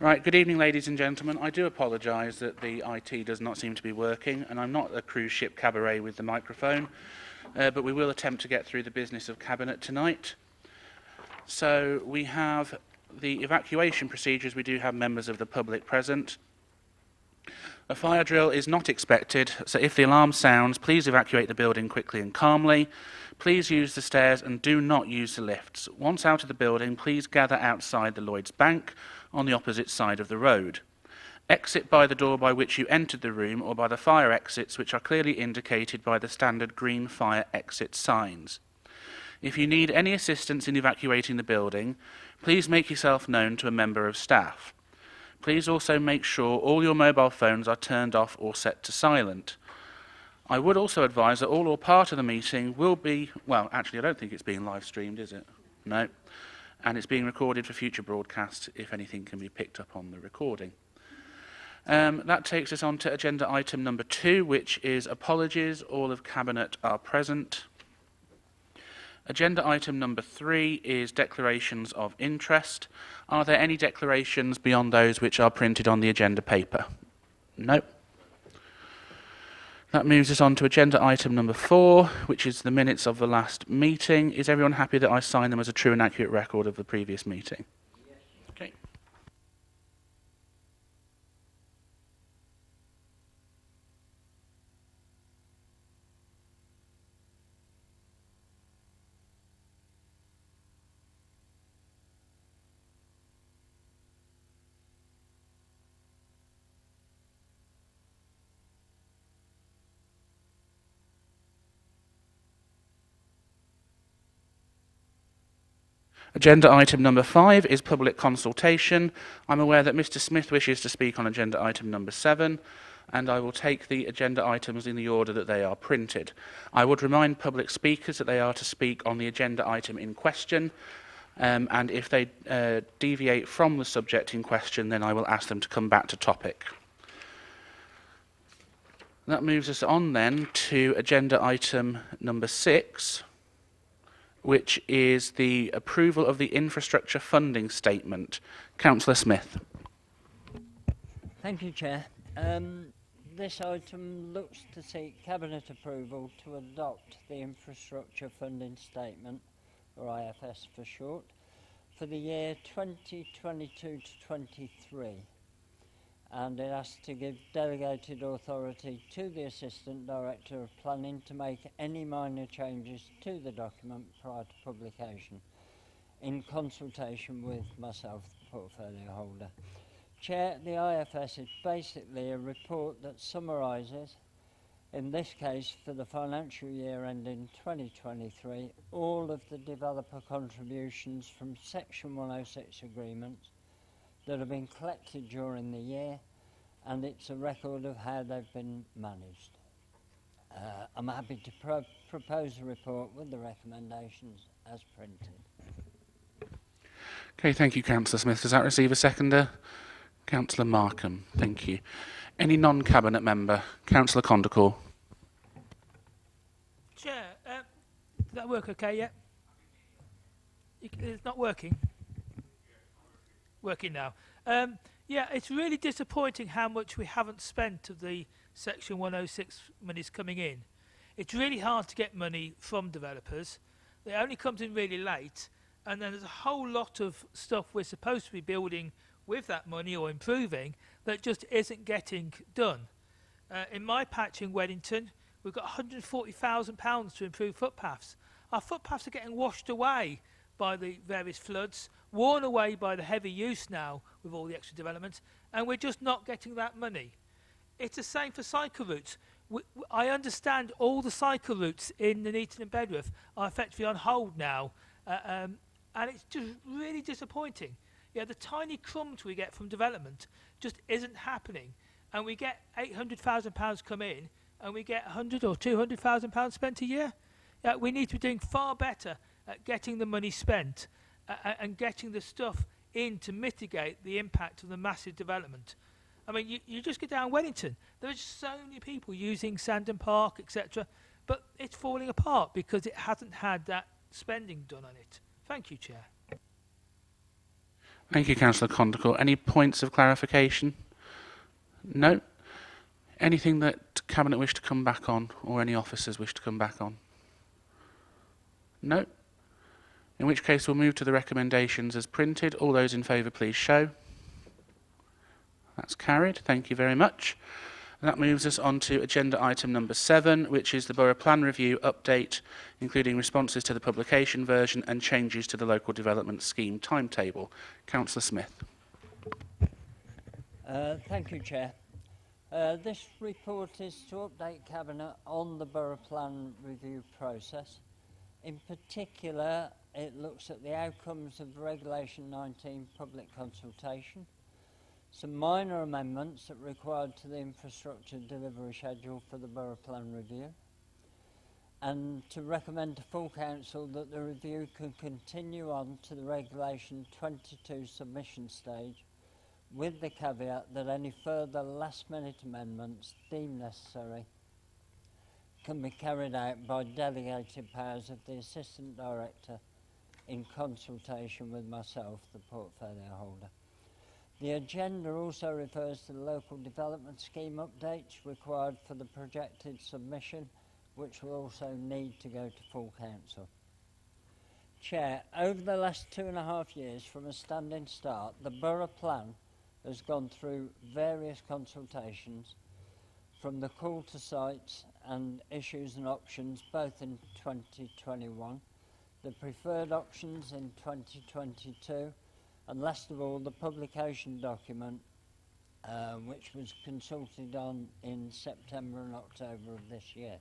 Right, good evening, ladies and gentlemen. I do apologise that the IT does not seem to be working, and I'm not a cruise ship cabaret with the microphone, but we will attempt to get through the business of Cabinet tonight. So we have the evacuation procedures. We do have members of the public present. A fire drill is not expected, so if the alarm sounds, please evacuate the building quickly and calmly. Please use the stairs and do not use the lifts. Once out of the building, please gather outside the Lloyds Bank on the opposite side of the road. Exit by the door by which you entered the room or by the fire exits which are clearly indicated by the standard green fire exit signs. If you need any assistance in evacuating the building, please make yourself known to a member of staff. Please also make sure all your mobile phones are turned off or set to silent. I would also advise that all or part of the meeting will be, well, actually I don't think it's being live streamed, is it? No. And it's being recorded for future broadcasts if anything can be picked up on the recording. That takes us on to agenda item number 2, which is apologies. All of Cabinet are present. Agenda item number 3 is declarations of interest. Are there any declarations beyond those which are printed on the agenda paper? No. That moves us on to agenda item number 4, which is the minutes of the last meeting. Is everyone happy that I sign them as a true and accurate record of the previous meeting? Yes. Okay. Agenda item number 5 is public consultation. I'm aware that Mr. Smith wishes to speak on agenda item number 7, and I will take the agenda items in the order that they are printed. I would remind public speakers that they are to speak on the agenda item in question, and if they deviate from the subject in question, then I will ask them to come back to topic. That moves us on then to agenda item number 6, which is the approval of the infrastructure funding statement. Councillor Smith. Thank you, Chair. This item looks to seek Cabinet approval to adopt the infrastructure funding statement, or IFS for short, for the year 2022 to 23. And it has to give delegated authority to the Assistant Director of Planning to make any minor changes to the document prior to publication, in consultation with myself, the portfolio holder. Chair, the IFS is basically a report that summarises, in this case for the financial year ending 2023, all of the developer contributions from Section 106 agreements that have been collected during the year, and it's a record of how they've been managed. I'm happy to propose a report with the recommendations as printed. Okay, thank you, Councillor Smith. Does that receive a seconder? Councillor Markham, thank you. Any non-cabinet member? Councillor Condacourt. Chair, does that work okay yet? It's not working? Working now. Yeah, it's really disappointing how much we haven't spent of the Section 106 monies coming in. It's really hard to get money from developers. It only comes in really late, and then there's a whole lot of stuff we're supposed to be building with that money or improving that just isn't getting done. In my patch in Weddington, we've got £140,000 to improve footpaths. Our footpaths are getting washed away by the various floods, worn away by the heavy use now with all the extra developments, and we're just not getting that money. It's the same for cycle routes. I understand all the cycle routes in Nuneaton and Bedworth are effectively on hold now, and it's just really disappointing. Yeah, the tiny crumbs we get from development just isn't happening, and we get £800,000 come in, and we get £100,000 or £200,000 spent a year. Yeah, we need to be doing far better at getting the money spent and getting the stuff in to mitigate the impact of the massive development. I mean, you just get down Wellington. There are just so many people using Sandon Park, etc., but it's falling apart because it hasn't had that spending done on it. Thank you, Chair. Thank you, Councillor Condicle. Any points of clarification? No? Anything that Cabinet wish to come back on, or any officers wish to come back on? No? In which case we'll move to the recommendations as printed. All those in favour please show. That's carried. Thank you very much. And that moves us on to agenda item number 7, which is the Borough Plan Review update, including responses to the publication version and changes to the local development scheme timetable. Councillor Smith. Thank you, Chair. This report is to update Cabinet on the Borough Plan Review process. In particular, it looks at the outcomes of Regulation 19 public consultation, some minor amendments that are required to the infrastructure delivery schedule for the Borough Plan Review, and to recommend to full council that the review can continue on to the Regulation 22 submission stage, with the caveat that any further last-minute amendments deemed necessary can be carried out by delegated powers of the Assistant Director in consultation with myself, the portfolio holder. The agenda also refers to the local development scheme updates required for the projected submission, which will also need to go to full council. Chair, over the last 2.5 years from a standing start, the Borough Plan has gone through various consultations, from the call to sites and issues and options both in 2021, the preferred options in 2022, and last of all the publication document which was consulted on in September and October of this year.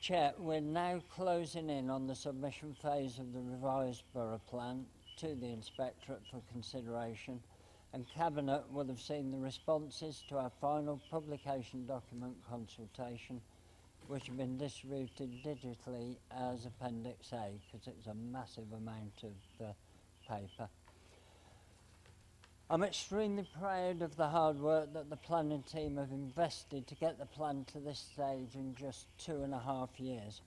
Chair, we're now closing in on the submission phase of the revised Borough Plan to the Inspectorate for consideration, and Cabinet will have seen the responses to our final publication document consultation, which have been distributed digitally as Appendix A, because it's a massive amount of paper. I'm extremely proud of the hard work that the planning team have invested to get the plan to this stage in just 2.5 years.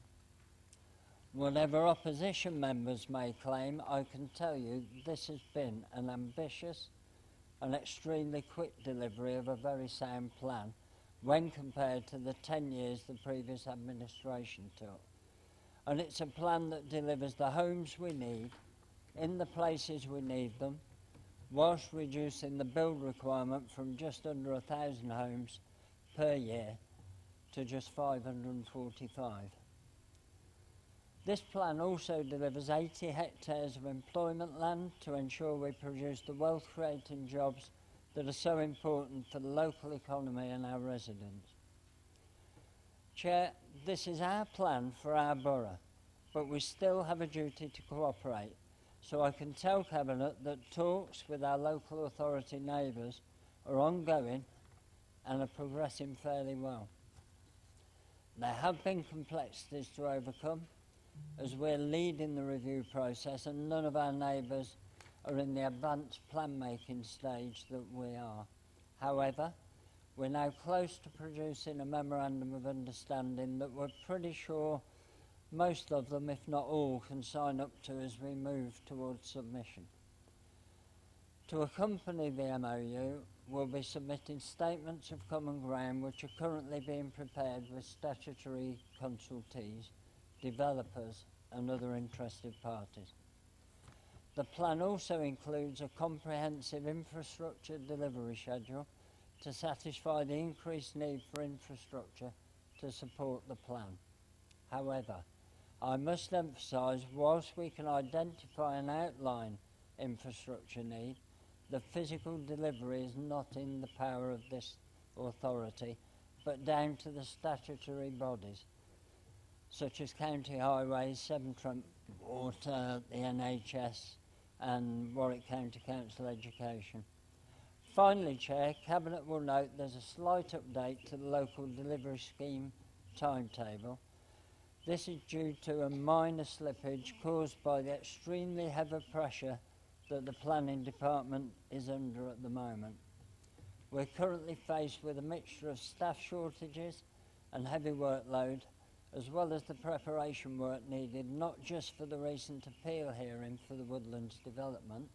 Whatever opposition members may claim, I can tell you this has been an ambitious and extremely quick delivery of a very sound plan when compared to the 10 years the previous administration took. And it's a plan that delivers the homes we need in the places we need them, whilst reducing the build requirement from just under 1,000 homes per year to just 545. This plan also delivers 80 hectares of employment land to ensure we produce the wealth-creating jobs that are so important for the local economy and our residents. Chair, this is our plan for our borough, but we still have a duty to cooperate. So I can tell Cabinet that talks with our local authority neighbours are ongoing and are progressing fairly well. There have been complexities to overcome as we're leading the review process, and none of our neighbours are in the advanced plan making stage that we are. However, we're now close to producing a memorandum of understanding that we're pretty sure most of them, if not all, can sign up to as we move towards submission. To accompany the MOU, we'll be submitting statements of common ground which are currently being prepared with statutory consultees, developers and other interested parties. The plan also includes a comprehensive infrastructure delivery schedule to satisfy the increased need for infrastructure to support the plan. However, I must emphasise, whilst we can identify and outline infrastructure need, the physical delivery is not in the power of this authority, but down to the statutory bodies, such as County Highways, Severn Trent Water, the NHS and Warwick County Council Education. Finally, Chair, Cabinet will note there's a slight update to the local delivery scheme timetable. This is due to a minor slippage caused by the extremely heavy pressure that the planning department is under at the moment. We're currently faced with a mixture of staff shortages and heavy workload, as well as the preparation work needed not just for the recent appeal hearing for the Woodlands development,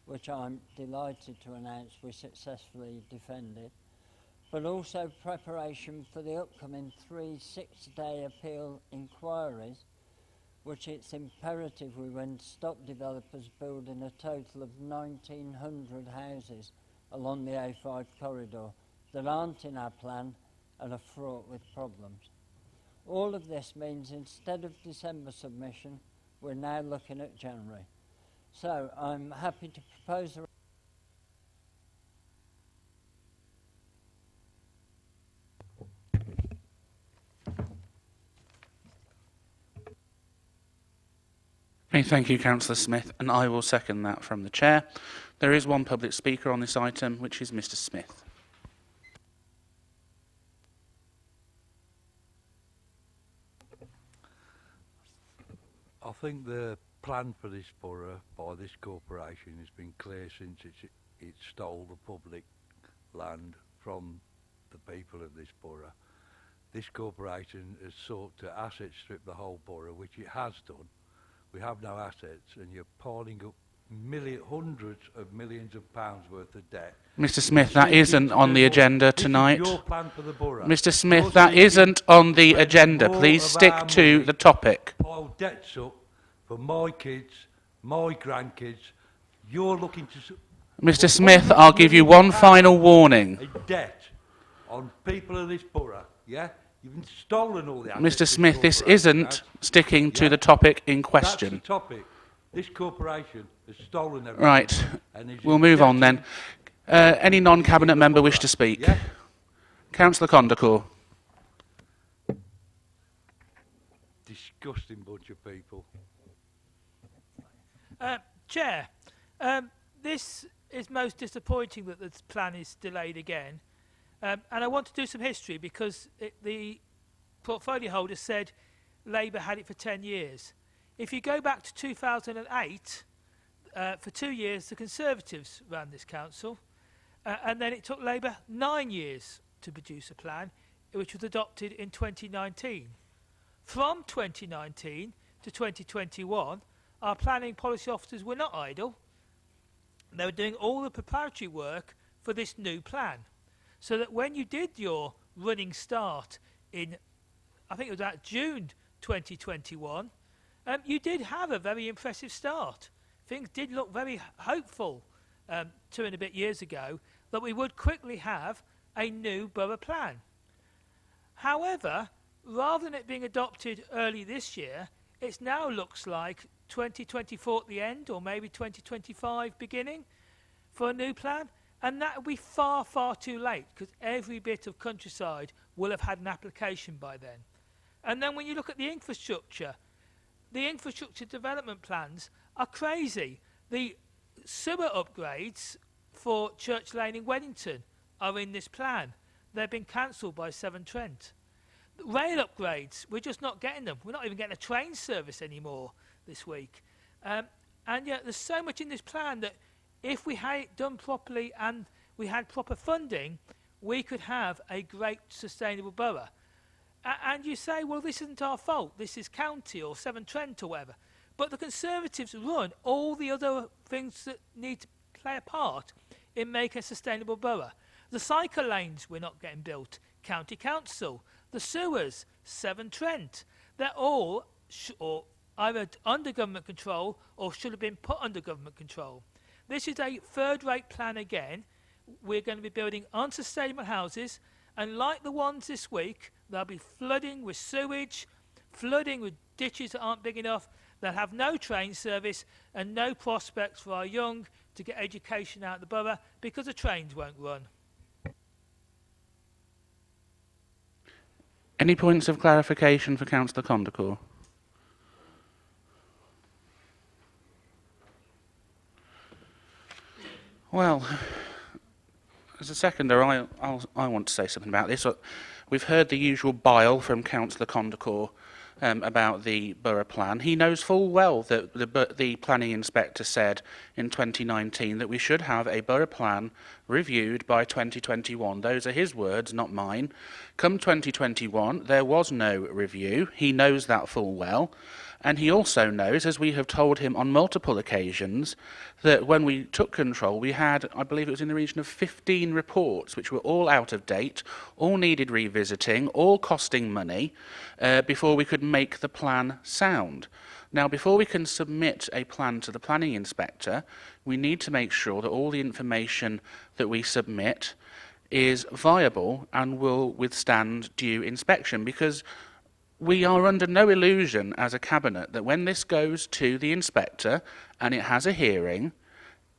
which I'm delighted to announce we successfully defended, but also preparation for the upcoming 3 6-day appeal inquiries, which it's imperative we win to stop developers building a total of 1,900 houses along the A5 corridor that aren't in our plan and are fraught with problems. All of this means instead of December submission, we're now looking at January. So I'm happy to propose a Okay, thank you, Councillor Smith, and I will second that from the Chair. There is one public speaker on this item, which is Mr Smith. I think the plan for this borough by this corporation has been clear since it stole the public land from the people of this borough. This corporation has sought to asset strip the whole borough, which it has done. We have no assets, and you're piling up hundreds of millions of pounds worth of debt. Mr Smith, that isn't on the agenda tonight. This is your plan for the borough. Mr Smith, that isn't on the agenda. Please stick to the topic. Pile debts up for my kids, my grandkids. You're looking to... Mr Smith, I'll give you one final warning. A debt on people of this borough, yeah? You've stolen all the assets. Mr Smith, this isn't sticking to the topic in That's question. the topic. This corporation has stolen everything. Right, And is we'll move on indebted then. Any non-cabinet member wish to speak? Yeah? Councillor Condacourt. Disgusting bunch of people. Chair, this is most disappointing that the plan is delayed again. And I want to do some history because the portfolio holder said Labour had it for 10 years. If you go back to 2008, for 2 years the Conservatives ran this council, and then it took Labour 9 years to produce a plan, which was adopted in 2019. From 2019 to 2021, our planning policy officers were not idle. They were doing all the preparatory work for this new plan. So that when you did your running start in, I think it was about June 2021, you did have a very impressive start. Things did look very hopeful 2 and a bit years ago that we would quickly have a new borough plan. However, rather than it being adopted early this year, it now looks like 2024 at the end, or maybe 2025 beginning, for a new plan. And that will be far, far too late, because every bit of countryside will have had an application by then. And then when you look at the infrastructure development plans are crazy. The sewer upgrades for Church Lane in Weddington are in this plan. They've been cancelled by Severn Trent. The rail upgrades, we're just not getting them. We're not even getting a train service anymore this week. And yet there's so much in this plan that if we had it done properly and we had proper funding, we could have a great sustainable borough. And you say, well, this isn't our fault. This is county or Severn Trent or whatever. But the Conservatives run all the other things that need to play a part in making a sustainable borough. The cycle lanes we're not getting built, County Council. The sewers, Severn Trent. They're all either under government control or should have been put under government control. This is a third-rate plan again. We're going to be building unsustainable houses, and like the ones this week, they'll be flooding with sewage, flooding with ditches that aren't big enough. They'll have no train service and no prospects for our young to get education out of the borough because the trains won't run. Any points of clarification for Councillor Condacourt? Well, as a seconder, I want to say something about this. We've heard the usual bile from Councillor Condacourt about the borough plan. He knows full well that the planning inspector said in 2019 that we should have a borough plan reviewed by 2021. Those are his words, not mine. Come 2021, there was no review. He knows that full well. And he also knows, as we have told him on multiple occasions, that when we took control, we had, I believe it was in the region of 15 reports, which were all out of date, all needed revisiting, all costing money, before we could make the plan sound. Now, before we can submit a plan to the planning inspector, we need to make sure that all the information that we submit is viable and will withstand due inspection, because we are under no illusion as a cabinet that when this goes to the inspector and it has a hearing,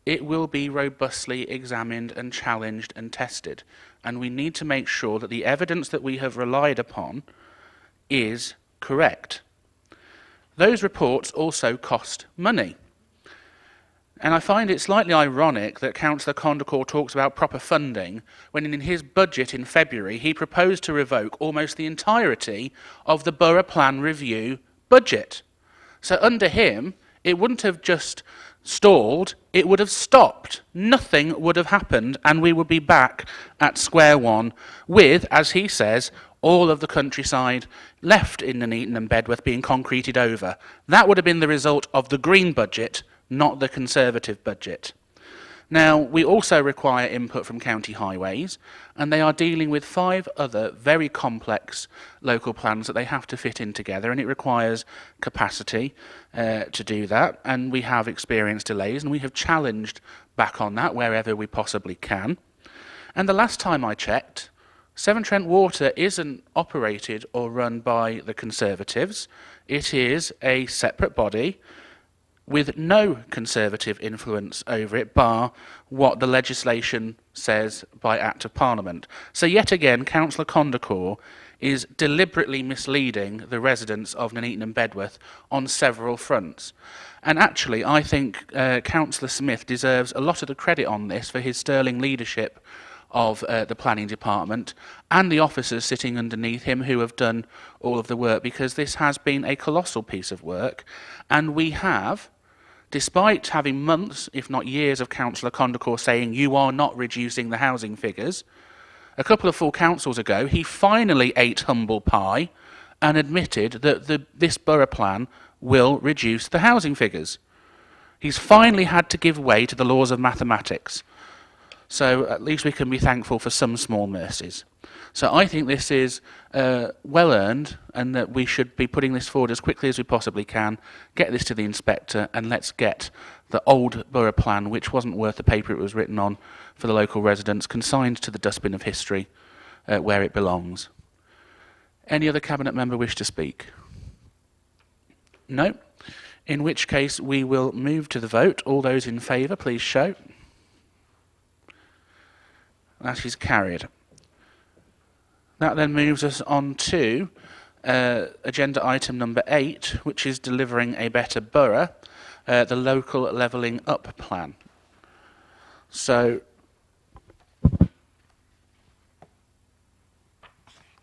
it will be robustly examined and challenged and tested. And we need to make sure that the evidence that we have relied upon is correct. Those reports also cost money. And I find it slightly ironic that Councillor Condacore talks about proper funding when in his budget in February he proposed to revoke almost the entirety of the Borough Plan Review budget. So under him, it wouldn't have just stalled, it would have stopped. Nothing would have happened, and we would be back at square one with, as he says, all of the countryside left in Nuneaton and Bedworth being concreted over. That would have been the result of the Green budget, not the Conservative budget. Now, we also require input from county highways, and they are dealing with 5 other very complex local plans that they have to fit in together, and it requires capacity to do that, and we have experienced delays, and we have challenged back on that wherever we possibly can. And the last time I checked, Severn Trent Water isn't operated or run by the Conservatives. It is a separate body with no Conservative influence over it, bar what the legislation says by Act of Parliament. So yet again, Councillor Condacore is deliberately misleading the residents of Nuneaton and Bedworth on several fronts. And actually, I think Councillor Smith deserves a lot of the credit on this for his sterling leadership of the planning department and the officers sitting underneath him who have done all of the work, because this has been a colossal piece of work, and we have, despite having months, if not years, of Councillor Condacore saying you are not reducing the housing figures, a couple of full councils ago he finally ate humble pie and admitted that this borough plan will reduce the housing figures. He's finally had to give way to the laws of mathematics. So at least we can be thankful for some small mercies. So I think this is well earned, and that we should be putting this forward as quickly as we possibly can, get this to the inspector, and let's get the old borough plan, which wasn't worth the paper it was written on for the local residents, consigned to the dustbin of history where it belongs. Any other cabinet member wish to speak? No? In which case we will move to the vote. All those in favour, please show. That is carried. That then moves us on to agenda item number 8, which is delivering a better borough, the local levelling up plan. So,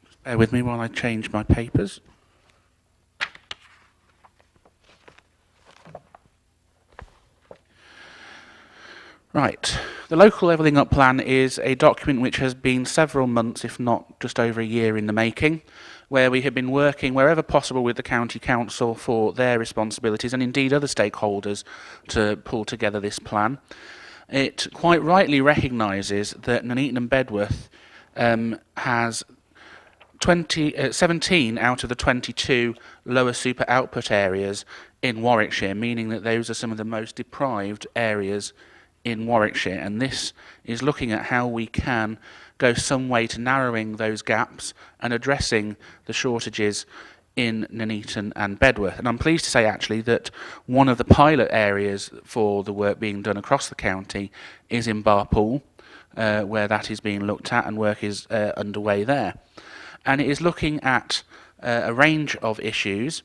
just bear with me while I change my papers. Right, the local levelling up plan is a document which has been several months, if not just over a year in the making, where we have been working wherever possible with the county council for their responsibilities, and indeed other stakeholders, to pull together this plan. It quite rightly recognises that Nuneaton and Bedworth has 17 out of the 22 lower super output areas in Warwickshire, meaning that those are some of the most deprived areas in Warwickshire, and this is looking at how we can go some way to narrowing those gaps and addressing the shortages in Nuneaton and Bedworth. And I'm pleased to say actually that one of the pilot areas for the work being done across the county is in Barpool, where that is being looked at and work is underway there. And it is looking at a range of issues,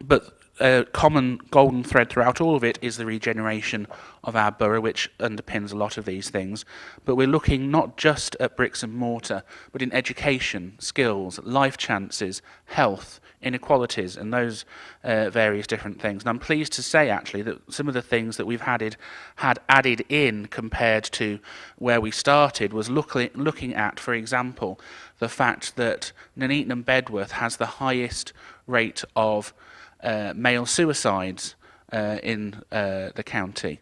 but a common golden thread throughout all of it is the regeneration of our borough, which underpins a lot of these things. But we're looking not just at bricks and mortar, but in education, skills, life chances, health, inequalities, and those various different things. And I'm pleased to say, actually, that some of the things that we've had added in compared to where we started was looking at, for example, the fact that Nuneaton and Bedworth has the highest rate of male suicides in the county,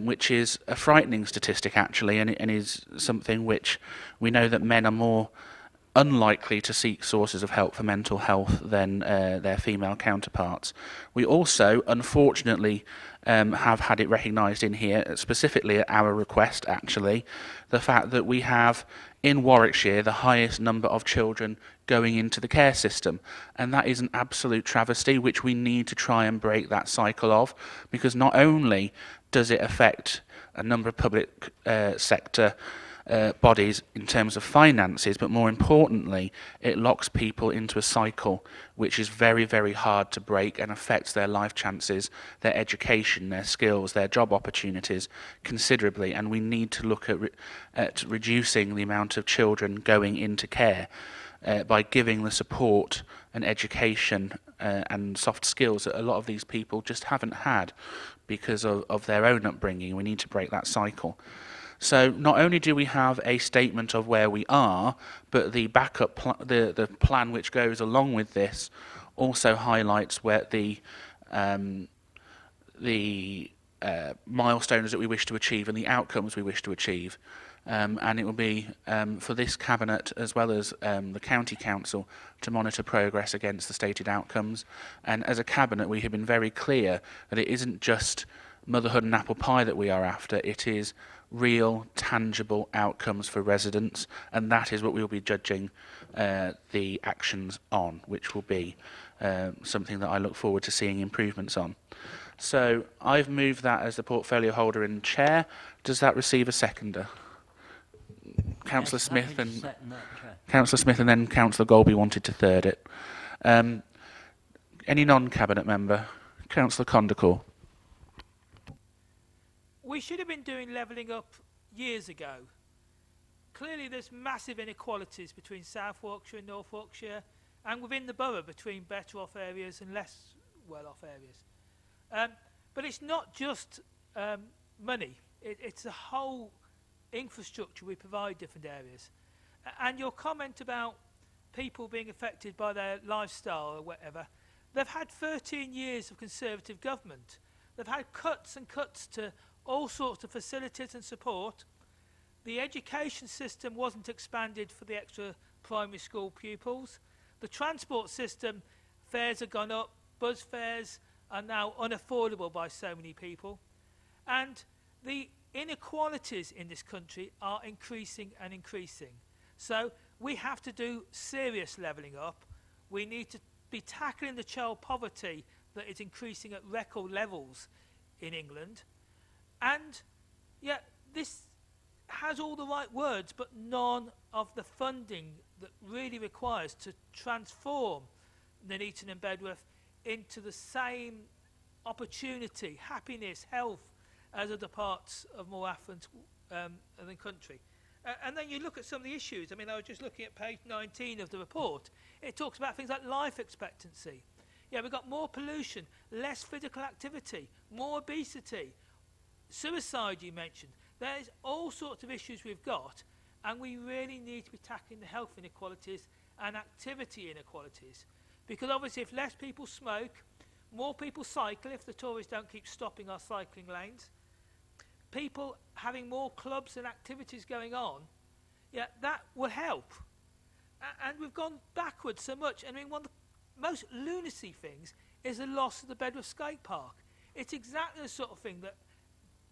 which is a frightening statistic actually, and is something which we know that men are more unlikely to seek sources of help for mental health than their female counterparts. We also, unfortunately, have had it recognised in here, specifically at our request actually, the fact that we have in Warwickshire the highest number of children going into the care system, and that is an absolute travesty which we need to try and break that cycle of, because not only does it affect a number of public sector bodies in terms of finances, but more importantly, it locks people into a cycle which is very, very hard to break and affects their life chances, their education, their skills, their job opportunities considerably. And we need to look at reducing the amount of children going into care by giving the support and education and soft skills that a lot of these people just haven't had because of their own upbringing. We need to break that cycle. So not only do we have a statement of where we are, but the backup, the plan which goes along with this, also highlights where the milestones that we wish to achieve and the outcomes we wish to achieve. And it will be for this cabinet as well as the county council to monitor progress against the stated outcomes. And as a cabinet, we have been very clear that it isn't just motherhood and apple pie that we are after. It is real, tangible outcomes for residents, and that is what we will be judging the actions on, which will be something that I look forward to seeing improvements on. So I've moved that as the portfolio holder and chair. Does that receive a seconder? Councillor Smith and Councillor Smith, and then Councillor Golby wanted to third it. Any non-cabinet member? Councillor Condacore. We should have been doing levelling up years ago. Clearly there's massive inequalities between South Warwickshire and North Warwickshire, and within the borough between better off areas and less well off areas. But it's not just money, it's the whole infrastructure we provide different areas. And your comment about people being affected by their lifestyle or whatever, they've had 13 years of Conservative government. They've had cuts and cuts to all sorts of facilities and support. The education system wasn't expanded for the extra primary school pupils. The transport system, fares have gone up, bus fares are now unaffordable by so many people. And the inequalities in this country are increasing and increasing. So we have to do serious levelling up. We need to be tackling the child poverty that is increasing at record levels in England. And yeah, this has all the right words, but none of the funding that really requires to transform Nuneaton and Bedworth into the same opportunity, happiness, health as other parts of more affluent the country. And then you look at some of the issues. I mean, I was just looking at page 19 of the report. It talks about things like life expectancy. Yeah, we've got more pollution, less physical activity, more obesity, suicide you mentioned. There's all sorts of issues we've got, and we really need to be tackling the health inequalities and activity inequalities. Because obviously if less people smoke, more people cycle if the Tories don't keep stopping our cycling lanes, people having more clubs and activities going on, yeah, that will help. And we've gone backwards so much. I mean, one of the most lunacy things is the loss of the Bedworth skate park. It's exactly the sort of thing that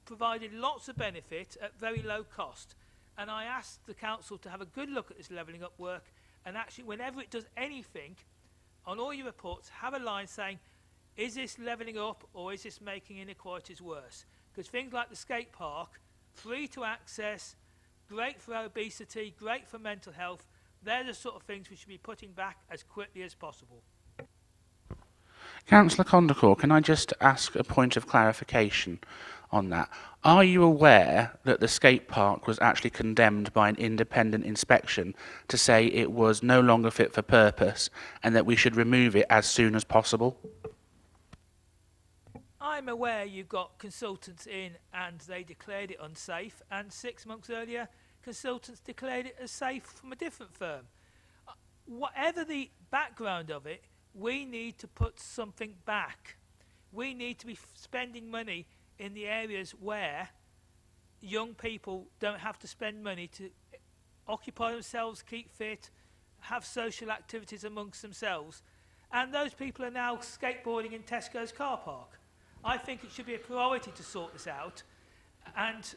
provided lots of benefit at very low cost. And I asked the council to have a good look at this levelling up work, and actually whenever it does anything, on all your reports, have a line saying, is this levelling up or is this making inequalities worse? Because things like the skate park, free to access, great for obesity, great for mental health, they're the sort of things we should be putting back as quickly as possible. Councillor Condacore, can I just ask a point of clarification on that? Are you aware that the skate park was actually condemned by an independent inspection to say it was no longer fit for purpose and that we should remove it as soon as possible? I'm aware you got consultants in and they declared it unsafe, and 6 months earlier consultants declared it as safe from a different firm. Whatever the background of it, we need to put something back. We need to be spending money in the areas where young people don't have to spend money to occupy themselves, keep fit, have social activities amongst themselves. And those people are now skateboarding in Tesco's car park. I think it should be a priority to sort this out, and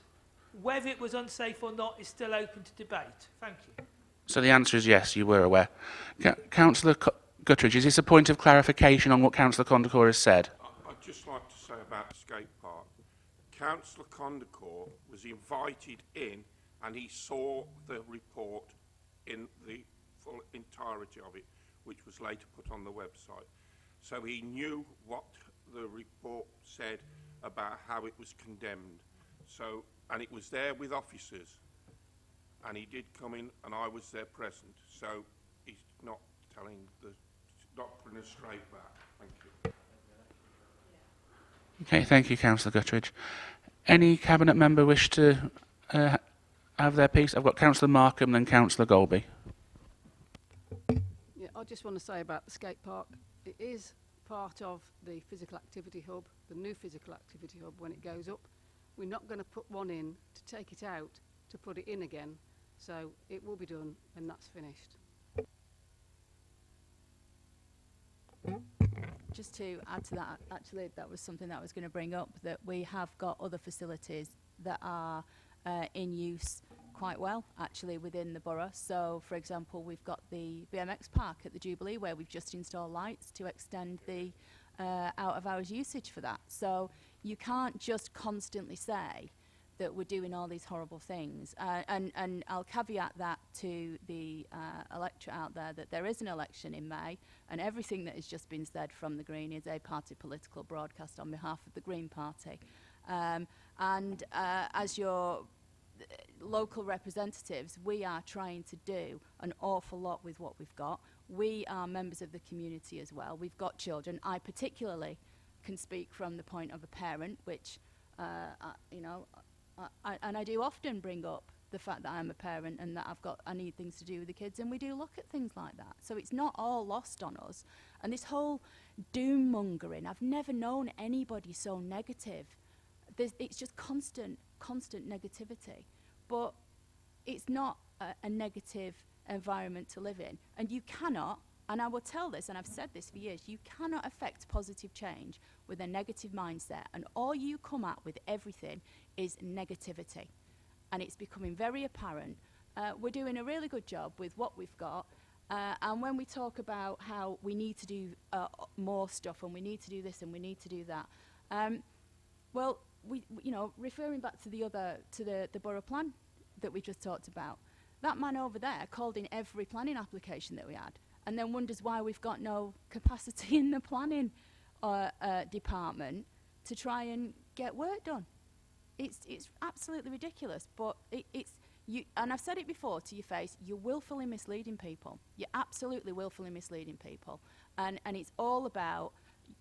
whether it was unsafe or not is still open to debate. Thank you. So the answer is yes, you were aware. Councillor Guttridge, is this a point of clarification on what Councillor Condacor has said? I'd just like to say about the skate park. Councillor Condacor was invited in and he saw the report in the full entirety of it, which was later put on the website. So he knew what the report said about how it was condemned. So, and it was there with officers, and he did come in and I was there present. So he's not putting us straight back. Thank you. Okay, thank you, Councillor Guttridge. Any Cabinet member wish to have their piece? I've got Councillor Markham, then Councillor Golby. Yeah, I just want to say about the skate park. It is part of the physical activity hub, the new physical activity hub when it goes up. We're not going to put one in to take it out to put it in again. So it will be done when that's finished. Just to add to that, actually, that was something that I was going to bring up, that we have got other facilities that are in use quite well, actually, within the borough. So, for example, we've got the BMX park at the Jubilee, where we've just installed lights to extend the out-of-hours usage for that. So you can't just constantly say that we're doing all these horrible things. And I'll caveat that to the electorate out there, that there is an election in May, and everything that has just been said from the Green is a party political broadcast on behalf of the Green Party. As your local representatives, we are trying to do an awful lot with what we've got. We are members of the community as well. We've got children. I particularly can speak from the point of a parent, which, you know, and I do often bring up the fact that I'm a parent and that I need things to do with the kids, and we do look at things like that. So it's not all lost on us. And this whole doom mongering, I've never known anybody so negative. It's just constant negativity. But it's not a negative environment to live in. And you cannot, and I will tell this, and I've said this for years, you cannot affect positive change with a negative mindset. And all you come at with everything is negativity. And it's becoming very apparent. We're doing a really good job with what we've got. And when we talk about how we need to do more stuff, and we need to do this and we need to do that, well, we you know, referring back to the borough plan that we just talked about, that man over there called in every planning application that we had, and then wonders why we've got no capacity in the planning department to try and get work done. It's absolutely ridiculous, but it's you. And I've said it before to your face. You're willfully misleading people. You're absolutely willfully misleading people, and it's all about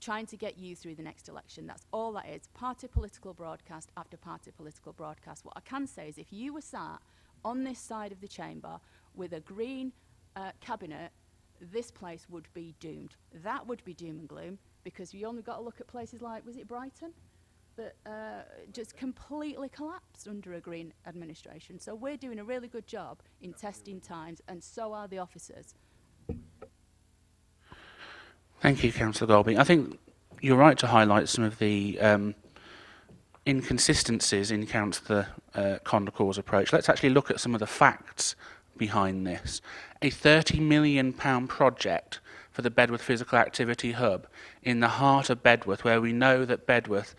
trying to get you through the next election. That's all that is. Party political broadcast after party political broadcast. What I can say is, if you were sat on this side of the chamber with a Green cabinet, this place would be doomed. That would be doom and gloom, because you only got to look at places like, was it Brighton, that just completely collapsed under a Green administration. So we're doing a really good job in testing times, and so are the officers. Thank you, Councillor Golby. I think you're right to highlight some of the inconsistencies in Councillor Condacor's approach. Let's actually look at some of the facts behind this. A £30 million project for the Bedworth Physical Activity Hub in the heart of Bedworth, where we know that Bedworth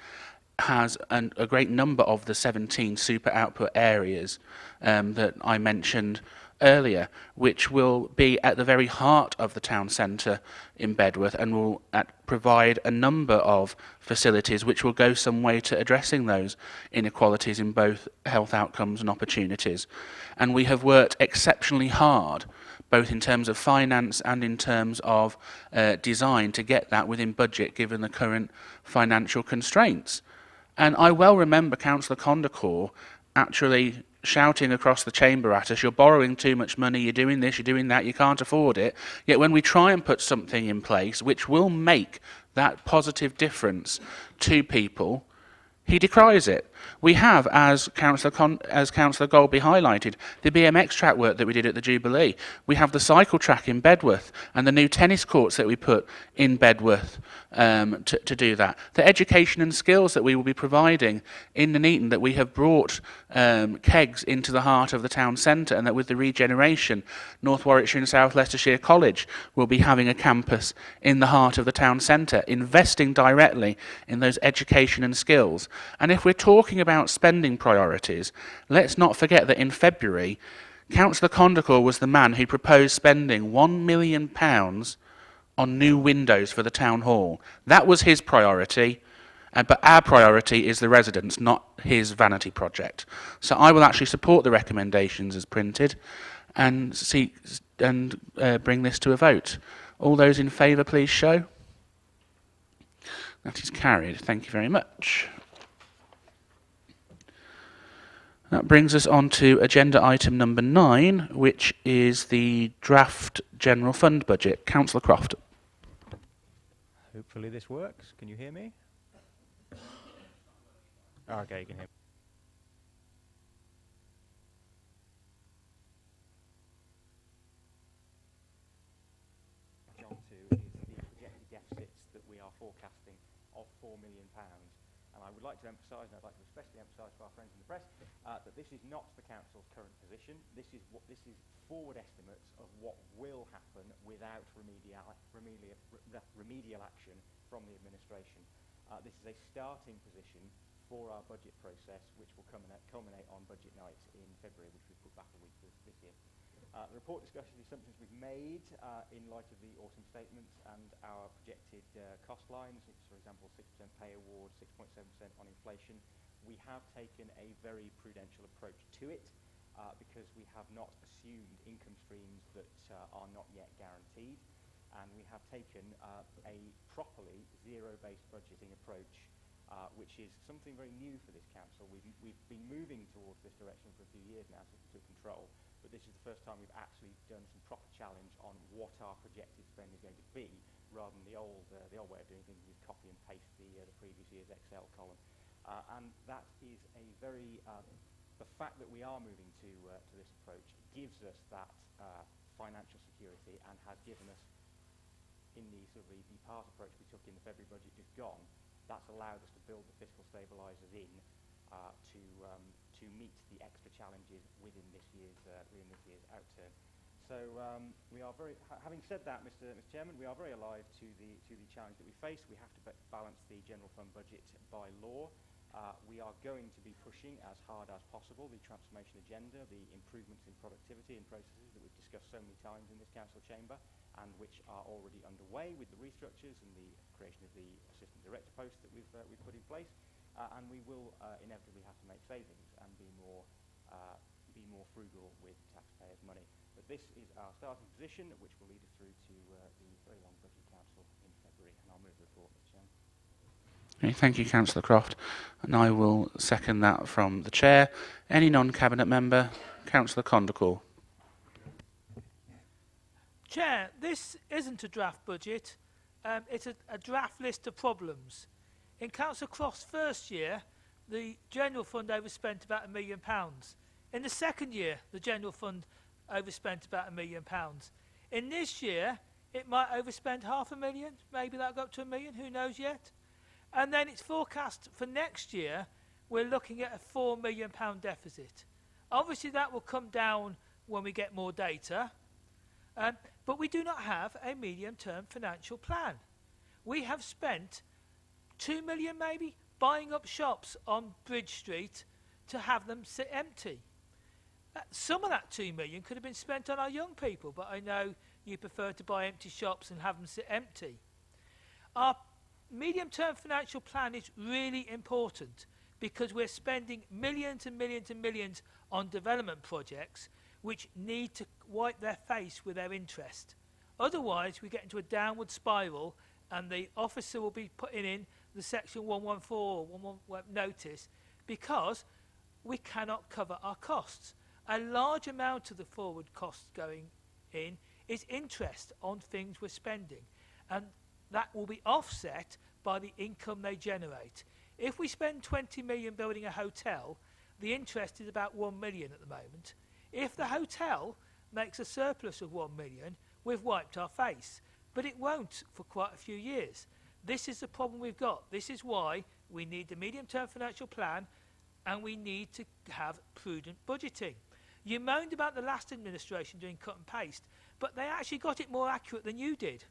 has a great number of the 17 super output areas that I mentioned earlier, which will be at the very heart of the town centre in Bedworth, and will provide a number of facilities which will go some way to addressing those inequalities in both health outcomes and opportunities. And we have worked exceptionally hard, both in terms of finance and in terms of design, to get that within budget given the current financial constraints. And I well remember Councillor Condacor actually shouting across the chamber at us, you're borrowing too much money, you're doing this, you're doing that, you can't afford it. Yet when we try and put something in place which will make that positive difference to people, he decries it. We have, as Councillor Golby highlighted, the BMX track work that we did at the Jubilee. We have the cycle track in Bedworth and the new tennis courts that we put in Bedworth to do that. The education and skills that we will be providing in Nuneaton, that we have brought kegs into the heart of the town centre, and that with the regeneration, North Warwickshire and South Leicestershire College will be having a campus in the heart of the town centre, investing directly in those education and skills. And if we're talking about spending priorities, let's not forget that in February, Councillor Condacour was the man who proposed spending £1 million on new windows for the town hall. That was his priority, but our priority is the residents, not his vanity project. So I will actually support the recommendations as printed and bring this to a vote. All those in favour, please show. That is carried. Thank you very much. That brings us on to agenda item number 9, which is the draft general fund budget. Councillor Croft. Hopefully this works. Can you hear me? Okay, you can hear me. On to is the projected deficits that we are forecasting of £4 million. And I would like to emphasise, and I'd like to especially emphasise for our friends in the press, that this is not the council's current position. This is forward estimates of what will happen without remedial action from the administration. This is a starting position for our budget process, which will culminate on budget night in February, which we put back a week this year. The report discusses the assumptions we've made in light of the autumn statements and our projected cost lines, for example, 6% pay award, 6.7% on inflation. We have taken a very prudential approach to it because we have not assumed income streams that are not yet guaranteed, and we have taken a properly zero-based budgeting approach, which is something very new for this council. We've been moving towards this direction for a few years now since we took control, but this is the first time we've actually done some proper challenge on what our projected spend is going to be, rather than the old way of doing things with copy and paste the previous year's Excel column. And that is a very the fact that we are moving to this approach gives us that financial security, and has given us, in the sort of the part approach we took in the February budget just gone, that's allowed us to build the fiscal stabilisers in to meet the extra challenges within this year's outturn. So we are very. Having said that, Mr. Chairman, we are very alive to the challenge that we face. We have to balance the general fund budget by law. We are going to be pushing as hard as possible the transformation agenda, the improvements in productivity and processes that we've discussed so many times in this council chamber, and which are already underway with the restructures and the creation of the assistant director post that we've put in place. And we will inevitably have to make savings and be more frugal with taxpayers' money. But this is our starting position, which will lead us through to the very long budget council in February. And I'll move the report, Mr. Chairman. Okay, thank you, Councillor Croft. And I will second that from the Chair. Any non-Cabinet member? Councillor Condacour. Chair, this isn't a draft budget. It's a draft list of problems. In Councillor Croft's first year, the general fund overspent about £1 million. In the second year, the general fund overspent about £1 million. In this year, it might overspend £500,000. Maybe that'll go up to £1 million. Who knows yet? And then it's forecast for next year, we're looking at a £4 million deficit. Obviously, that will come down when we get more data. But we do not have a medium-term financial plan. We have spent £2 million maybe buying up shops on Bridge Street to have them sit empty. Some of that £2 million could have been spent on our young people, but I know you prefer to buy empty shops and have them sit empty. Our medium-term financial plan is really important because we're spending millions and millions and millions on development projects which need to wipe their face with their interest. Otherwise, we get into a downward spiral, and the officer will be putting in the section 114 notice, because we cannot cover our costs. A large amount of the forward costs going in is interest on things we're spending, and that will be offset by the income they generate. If we spend 20 million building a hotel, the interest is about 1 million at the moment. If the hotel makes a surplus of 1 million, we've wiped our face. But it won't for quite a few years. This is the problem we've got. This is why we need the medium-term financial plan, and we need to have prudent budgeting. You moaned about the last administration doing cut and paste, but they actually got it more accurate than you did.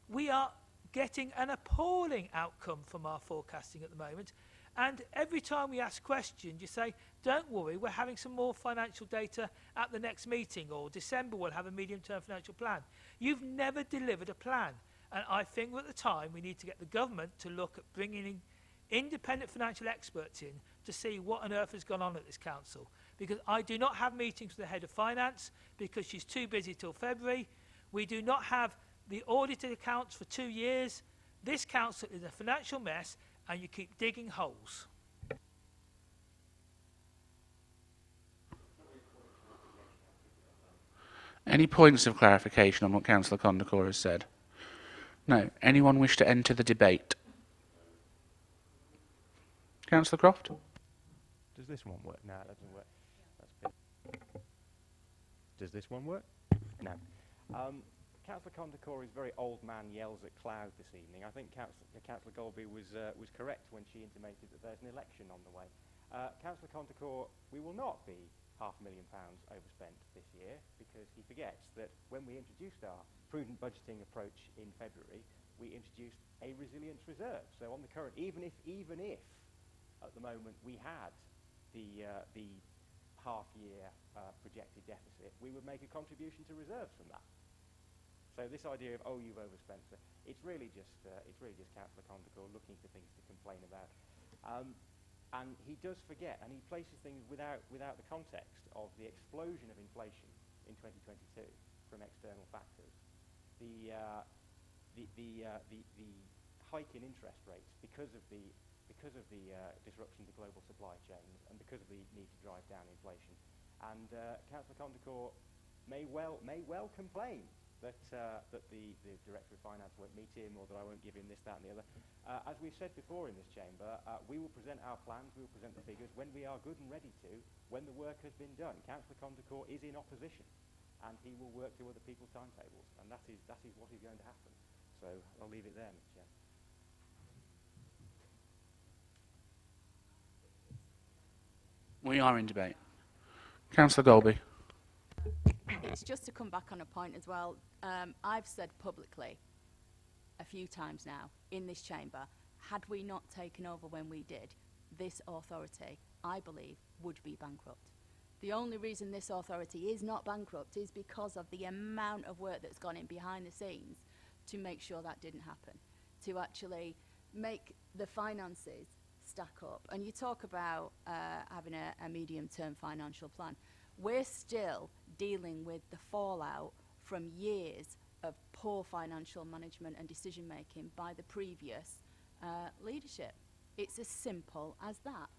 We are getting an appalling outcome from our forecasting at the moment, and every time we ask questions, you say, don't worry, we're having some more financial data at the next meeting, or December we'll have a medium-term financial plan. You've never delivered a plan, and I think at the time we need to get the government to look at bringing in independent financial experts in to see what on earth has gone on at this council. Because I do not have meetings with the head of finance because she's too busy till February. We do not have the audited accounts for 2 years. This council is a financial mess, and you keep digging holes. Any points of clarification on what Councillor Condacor has said? No. Anyone wish to enter the debate? Councillor Croft? Does this one work? No, it doesn't work. That's good. Does this one work? No. Councillor Condacor is very old man yells at cloud this evening. I think Councillor Golby was correct when she intimated that there's an election on the way. Councillor Condacor, we will not be £500,000 overspent this year, because he forgets that when we introduced our prudent budgeting approach in February, we introduced a resilience reserve. So on the current, even if at the moment we had the half-year projected deficit, we would make a contribution to reserves from that. So this idea of, oh, you've overspent, so it's really just Councillor Condacor looking for things to complain about. And he does forget, and he places things without the context of the explosion of inflation in 2022 from external factors. The hike in interest rates because of the disruption to global supply chains, and because of the need to drive down inflation. And Councillor Condacor may well complain that the Director of Finance won't meet him, or that I won't give him this, that and the other. As we've said before in this chamber, we will present our plans, we will present the figures when we are good and ready to, when the work has been done. Councillor Condacor is in opposition, and he will work to other people's timetables, and that is what is going to happen. So I'll leave it there, Mr. Chairman. We are in debate. Councillor Golby. It's just to come back on a point as well. I've said publicly a few times now in this chamber, had we not taken over when we did, this authority, I believe, would be bankrupt. The only reason this authority is not bankrupt is because of the amount of work that's gone in behind the scenes to make sure that didn't happen, to actually make the finances stack up. And you talk about having a medium-term financial plan. We're still dealing with the fallout from years of poor financial management and decision-making by the previous leadership. It's as simple as that.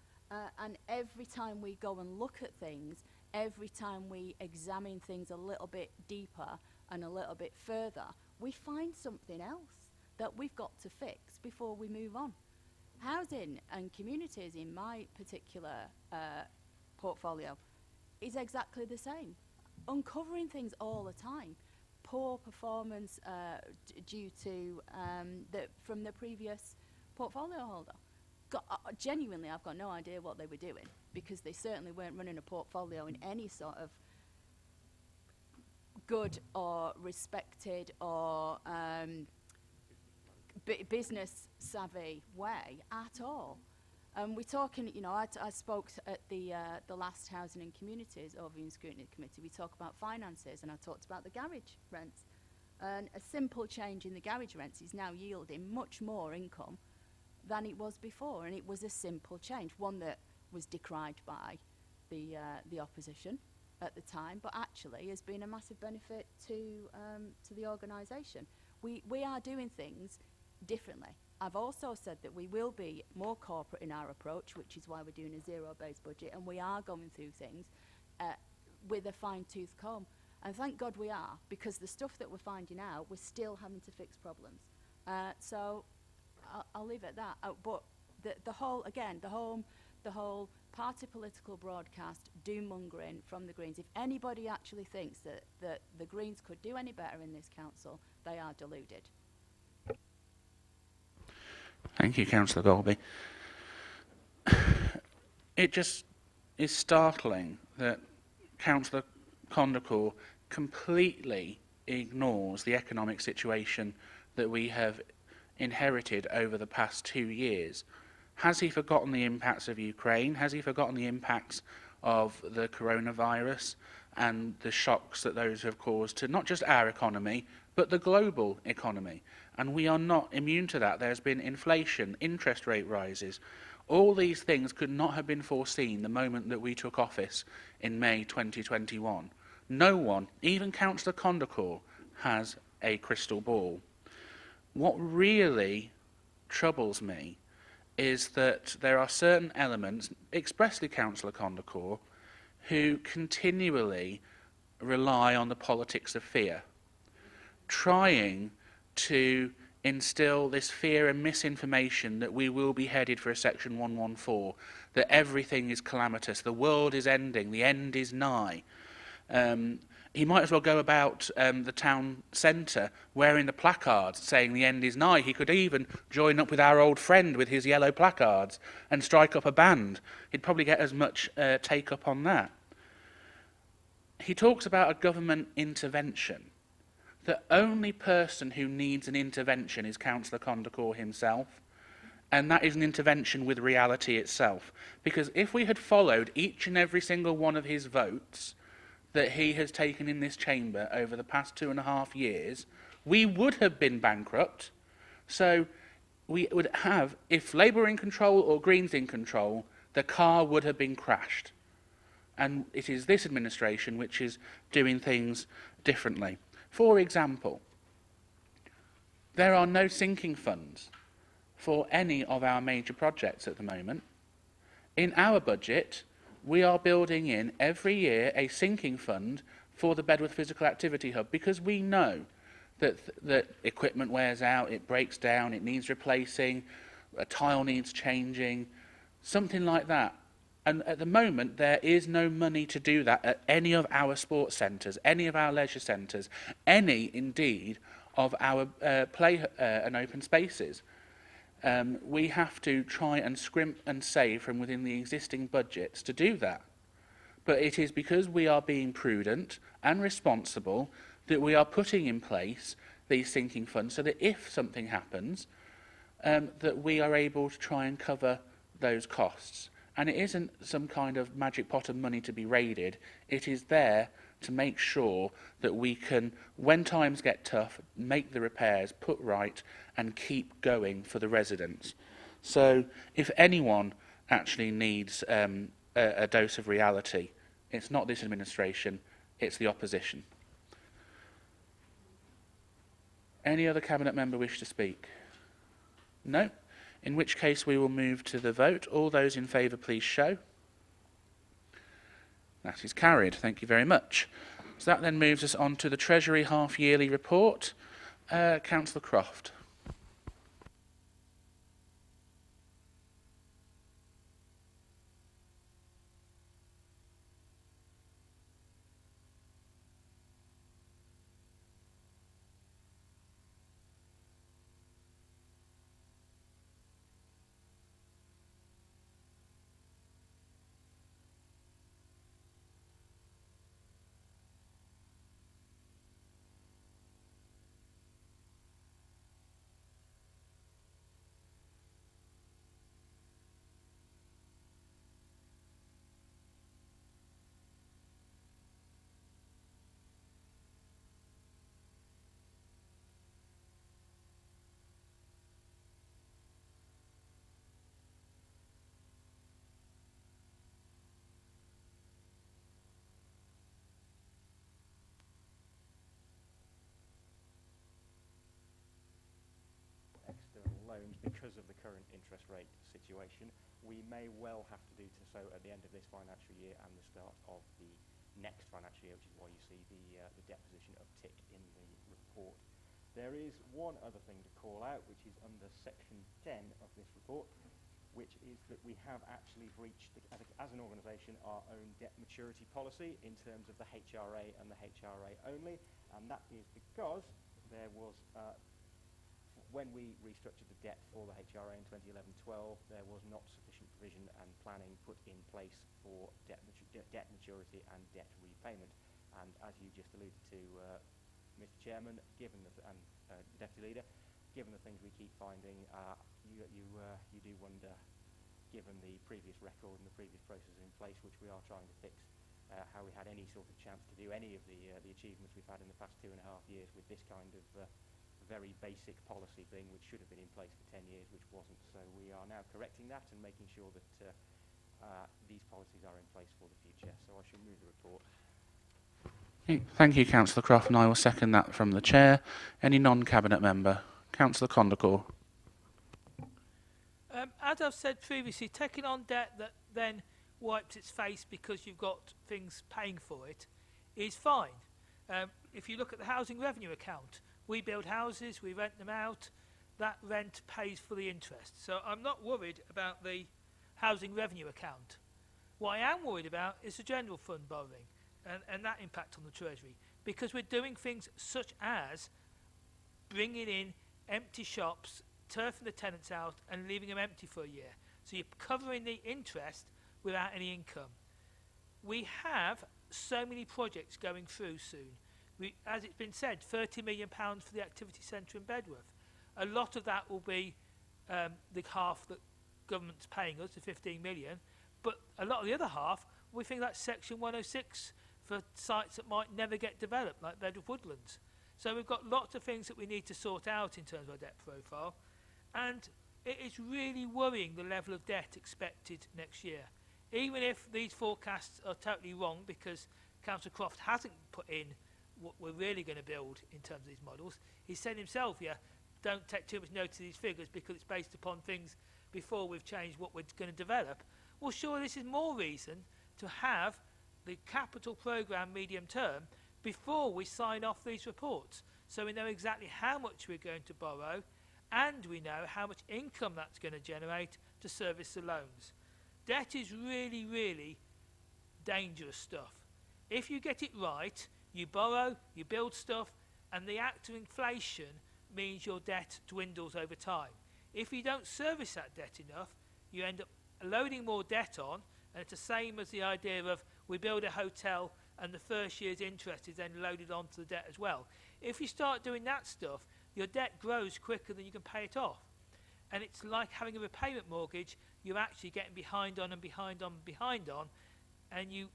And every time we go and look at things, every time we examine things a little bit deeper and a little bit further, we find something else that we've got to fix before we move on. Housing and communities in my particular portfolio is exactly the same. Uncovering things all the time. Poor performance due to from the previous portfolio holder. Genuinely, I've got no idea what they were doing, because they certainly weren't running a portfolio in any sort of good or respected or business savvy way at all. We're talking, you know, I spoke at the last Housing and Communities Overview Scrutiny Committee. We talk about finances, and I talked about the garage rents. And a simple change in the garage rents is now yielding much more income than it was before, and it was a simple change, one that was decried by the opposition at the time, but actually has been a massive benefit to the organisation. We are doing things differently. I've also said that we will be more corporate in our approach, which is why we're doing a zero-based budget, and we are going through things with a fine-tooth comb. And thank God we are, because the stuff that we're finding out, we're still having to fix problems. So I'll leave it at that. But the whole party political broadcast doom-mongering from the Greens, if anybody actually thinks that the Greens could do any better in this council, they are deluded. Thank you, Councillor Golby. It just is startling that Councillor Condacourt completely ignores the economic situation that we have inherited over the past 2 years. Has he forgotten the impacts of Ukraine? Has he forgotten the impacts of the coronavirus and the shocks that those have caused to not just our economy, but the global economy? And we are not immune to that. There's been inflation, interest rate rises. All these things could not have been foreseen the moment that we took office in May 2021. No one, even Councillor Condacourt, has a crystal ball. What really troubles me is that there are certain elements, expressly Councillor Condacourt, who continually rely on the politics of fear, trying to instill this fear and misinformation that we will be headed for a Section 114, that everything is calamitous, the world is ending, the end is nigh. He might as well go about the town centre wearing the placards saying the end is nigh. He could even join up with our old friend with his yellow placards and strike up a band. He'd probably get as much take up on that. He talks about a government intervention. The only person who needs an intervention is Councillor Condacourt himself, and that is an intervention with reality itself. Because if we had followed each and every single one of his votes that he has taken in this chamber over the past 2.5 years, we would have been bankrupt. So we would have, if Labour were in control or Greens in control, the car would have been crashed. And it is this administration which is doing things differently. For example, there are no sinking funds for any of our major projects at the moment. In our budget, we are building in every year a sinking fund for the Bedworth Physical Activity Hub, because we know that equipment wears out, it breaks down, it needs replacing, a tile needs changing, something like that. And at the moment, there is no money to do that at any of our sports centres, any of our leisure centres, any, indeed, of our play and open spaces. We have to try and scrimp and save from within the existing budgets to do that. But it is because we are being prudent and responsible that we are putting in place these sinking funds so that if something happens, that we are able to try and cover those costs. And it isn't some kind of magic pot of money to be raided. It is there to make sure that we can, when times get tough, make the repairs, put right, and keep going for the residents. So if anyone actually needs a dose of reality, it's not this administration, it's the opposition. Any other Cabinet member wish to speak? No? In which case we will move to the vote. All those in favour, please show. That is carried. Thank you very much. So that then moves us on to the Treasury half-yearly report. Councillor Croft. of the current interest rate situation. We may well have to do so at the end of this financial year and the start of the next financial year, which is why you see the debt position uptick in the report. There is one other thing to call out, which is under section 10 of this report, which is that we have actually breached, as an organisation, our own debt maturity policy in terms of the HRA and the HRA only, and that is because there was, when we restructured the debt for the HRA in 2011-12, there was not sufficient provision and planning put in place for debt maturity and debt repayment. And as you just alluded to, Mr. Chairman, given the Deputy Leader, given the things we keep finding, you do wonder, given the previous record and the previous processes in place, which we are trying to fix, how we had any sort of chance to do any of the achievements we've had in the past 2.5 years with this kind of very basic policy thing, which should have been in place for 10 years, which wasn't. So we are now correcting that and making sure that these policies are in place for the future. So I shall move the report. Thank you, Councillor Croft, and I will second that from the Chair. Any non-Cabinet member? Councillor Condacor. As I've said previously, taking on debt that then wipes its face because you've got things paying for it is fine. If you look at the housing revenue account, we build houses, we rent them out, that rent pays for the interest. So I'm not worried about the housing revenue account. What I am worried about is the general fund borrowing and that impact on the Treasury, because we're doing things such as bringing in empty shops, turfing the tenants out and leaving them empty for a year. So you're covering the interest without any income. We have so many projects going through soon. As it's been said, £30 million for the activity centre in Bedworth. A lot of that will be the half that government's paying us, the 15 million, but a lot of the other half, we think that's section 106 for sites that might never get developed, like Bedworth Woodlands. So we've got lots of things that we need to sort out in terms of our debt profile, and it is really worrying the level of debt expected next year. Even if these forecasts are totally wrong, because Councillor Croft hasn't put in what we're really going to build in terms of these models. He said himself, don't take too much note of these figures because it's based upon things before we've changed what we're going to develop. Well, sure, this is more reason to have the capital programme medium term before we sign off these reports, so we know exactly how much we're going to borrow and we know how much income that's going to generate to service the loans. Debt is really, really dangerous stuff. If you get it right, you borrow, you build stuff, and the act of inflation means your debt dwindles over time. If you don't service that debt enough, you end up loading more debt on, and it's the same as the idea of we build a hotel and the first year's interest is then loaded onto the debt as well. If you start doing that stuff, your debt grows quicker than you can pay it off. And it's like having a repayment mortgage. You're actually getting behind on and behind on and behind on, and you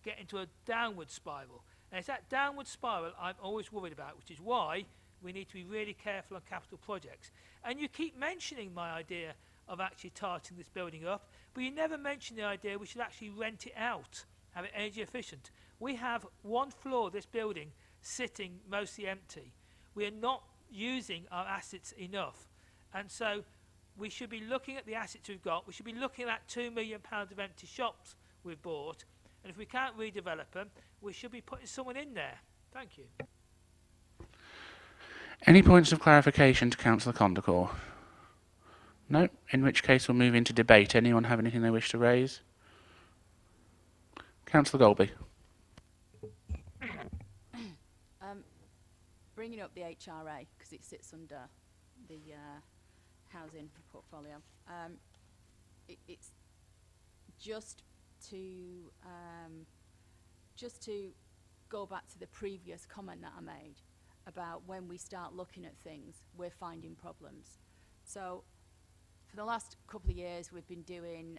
get into a downward spiral. And it's that downward spiral I'm always worried about, which is why we need to be really careful on capital projects. And you keep mentioning my idea of actually targeting this building up, but you never mention the idea we should actually rent it out, have it energy efficient. We have one floor of this building sitting mostly empty. We are not using our assets enough. And so we should be looking at the assets we've got. We should be looking at that £2 million of empty shops we've bought. And if we can't redevelop them, we should be putting someone in there. Thank you. Any points of clarification to Councillor Condacor? No? In which case we'll move into debate. Anyone have anything they wish to raise? Councillor Golby. Bringing up the HRA, because it sits under the housing portfolio. It's just to go back to the previous comment that I made about when we start looking at things, we're finding problems. So for the last couple of years, we've been doing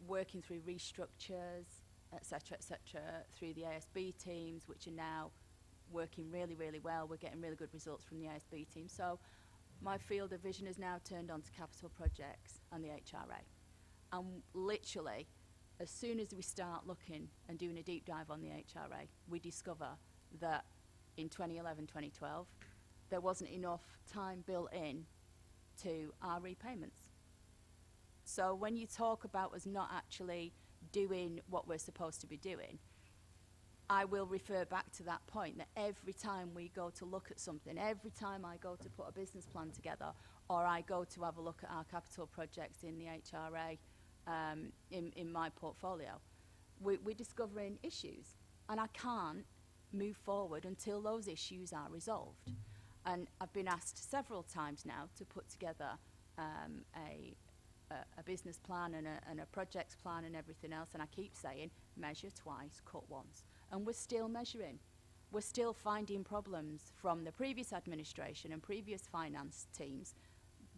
working through restructures, etc., through the ASB teams, which are now working really, really well. We're getting really good results from the ASB team. So my field of vision has now turned on to capital projects and the HRA. And literally, as soon as we start looking and doing a deep dive on the HRA, we discover that in 2011, 2012, there wasn't enough time built in to our repayments. So when you talk about us not actually doing what we're supposed to be doing, I will refer back to that point that every time we go to look at something, every time I go to put a business plan together, or I go to have a look at our capital projects in the HRA, in my portfolio, we're discovering issues, and I can't move forward until those issues are resolved. And I've been asked several times now to put together a business plan and a projects plan and everything else, and I keep saying measure twice, cut once. And we're still measuring. We're still finding problems from the previous administration and previous finance teams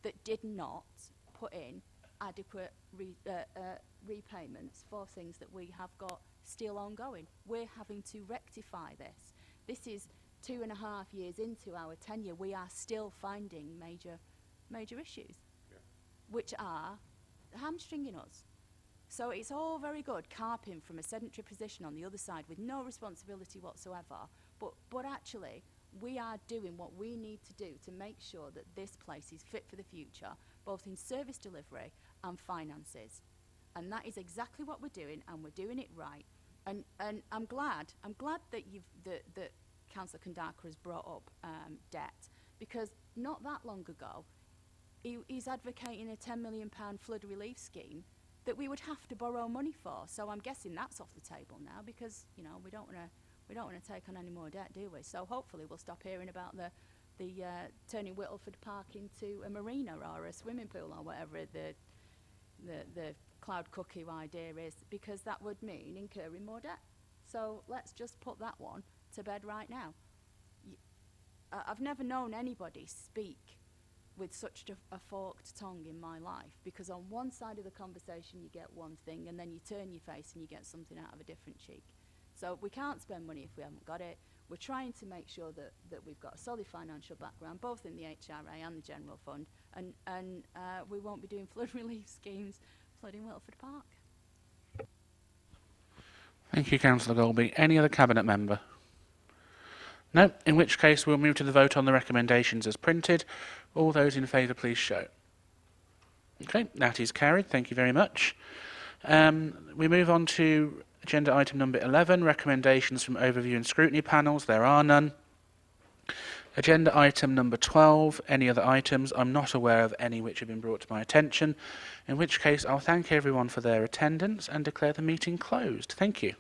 that did not put in adequate repayments for things that we have got still ongoing. We're having to rectify this. This is 2.5 years into our tenure. We are still finding major issues, which are hamstringing us. So it's all very good carping from a sedentary position on the other side with no responsibility whatsoever, but actually we are doing what we need to do to make sure that this place is fit for the future, both in service delivery and finances. And that is exactly what we're doing, and we're doing it right. And I'm glad that Councillor Kandaka has brought up debt, because not that long ago he's advocating a £10 million flood relief scheme that we would have to borrow money for. So I'm guessing that's off the table now, because we don't want to take on any more debt, do we? So hopefully we'll stop hearing about the turning Whittleford Park into a marina or a swimming pool or whatever the cloud cuckoo idea is, because that would mean incurring more debt. So let's just put that one to bed right now. I've never known anybody speak with such a forked tongue in my life, because on one side of the conversation you get one thing, and then you turn your face and you get something out of a different cheek. So we can't spend money if we haven't got it. We're trying to make sure that we've got a solid financial background, both in the HRA and the General Fund, and we won't be doing flood relief schemes flooding Whittleford Park. Thank you, Councillor Golby. Any other Cabinet member? No, in which case we'll move to the vote on the recommendations as printed. All those in favour, please show. Okay, that is carried. Thank you very much. We move on to agenda item number 11, recommendations from overview and scrutiny panels. There are none. Agenda item number 12, any other items? I'm not aware of any which have been brought to my attention, in which case I'll thank everyone for their attendance and declare the meeting closed. Thank you.